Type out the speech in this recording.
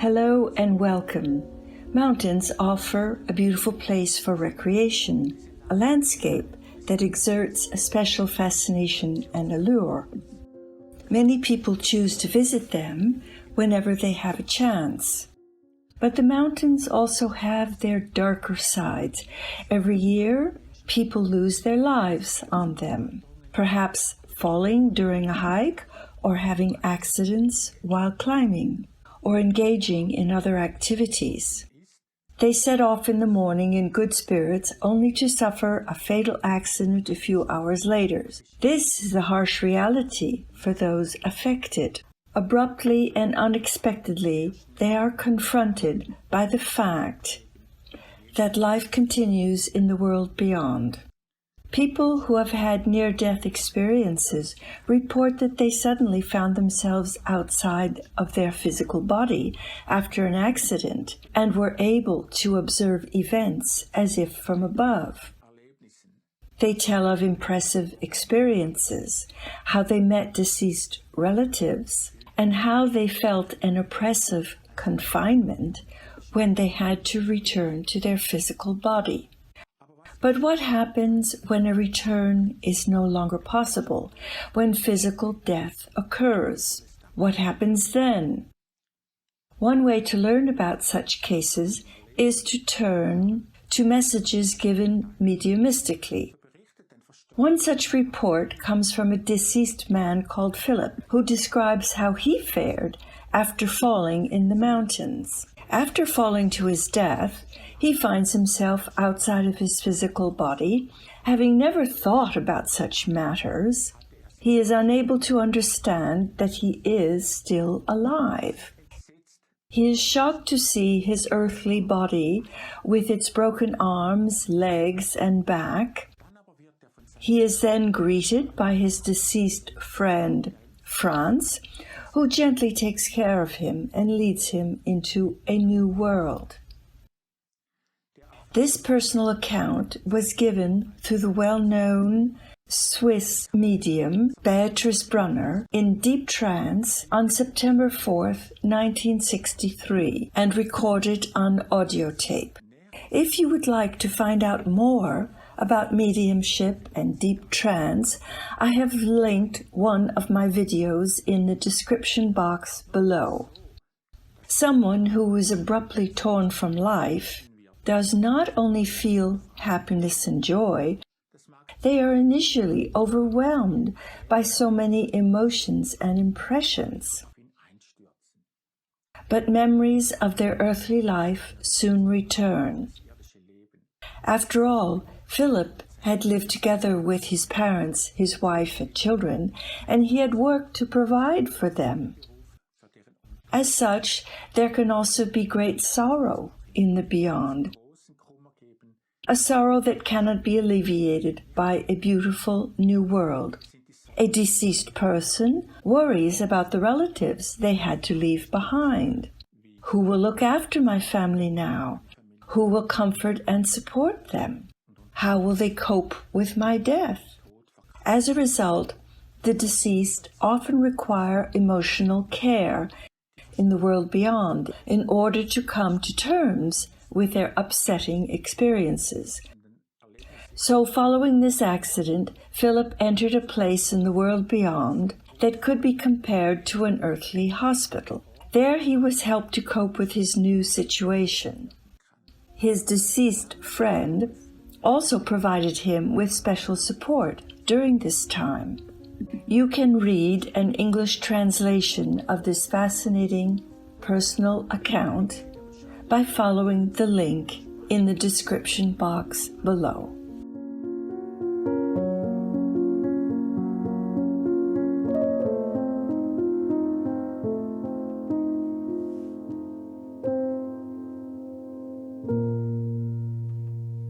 Hello and welcome. Mountains offer a beautiful place for recreation, a landscape that exerts a special fascination and allure. Many people choose to visit them whenever they have a chance. But the mountains also have their darker sides. Every year, people lose their lives on them, perhaps falling during a hike or having accidents while climbing, or engaging in other activities. They set off in the morning in good spirits only to suffer a fatal accident a few hours later. This is the harsh reality for those affected. Abruptly and unexpectedly, they are confronted by the fact that life continues in the world beyond. People who have had near-death experiences report that they suddenly found themselves outside of their physical body after an accident and were able to observe events as if from above. They tell of impressive experiences, how they met deceased relatives, and how they felt an oppressive confinement when they had to return to their physical body. But what happens when a return is no longer possible, when physical death occurs? What happens then? One way to learn about such cases is to turn to messages given mediumistically. One such report comes from a deceased man called Philip, who describes how he fared after falling in the mountains. After falling to his death, he finds himself outside of his physical body, having never thought about such matters. He is unable to understand that he is still alive. He is shocked to see his earthly body with its broken arms, legs, and back. He is then greeted by his deceased friend, Franz, who gently takes care of him and leads him into a new world. This personal account was given through the well-known Swiss medium Beatrice Brunner in Deep Trance on September 4th, 1963, and recorded on audio tape. If you would like to find out more about mediumship and deep trance, I have linked one of my videos in the description box below. Someone who is abruptly torn from life does not only feel happiness and joy, they are initially overwhelmed by so many emotions and impressions. But memories of their earthly life soon return. After all, Philip had lived together with his parents, his wife and children, and he had worked to provide for them. As such, there can also be great sorrow in the beyond, a sorrow that cannot be alleviated by a beautiful new world. A deceased person worries about the relatives they had to leave behind. Who will look after my family now? Who will comfort and support them? How will they cope with my death? As a result, the deceased often require emotional care in the world beyond in order to come to terms with their upsetting experiences. So following this accident, Philip entered a place in the world beyond that could be compared to an earthly hospital. There he was helped to cope with his new situation. His deceased friend also provided him with special support during this time. You can read an English translation of this fascinating personal account by following the link in the description box below.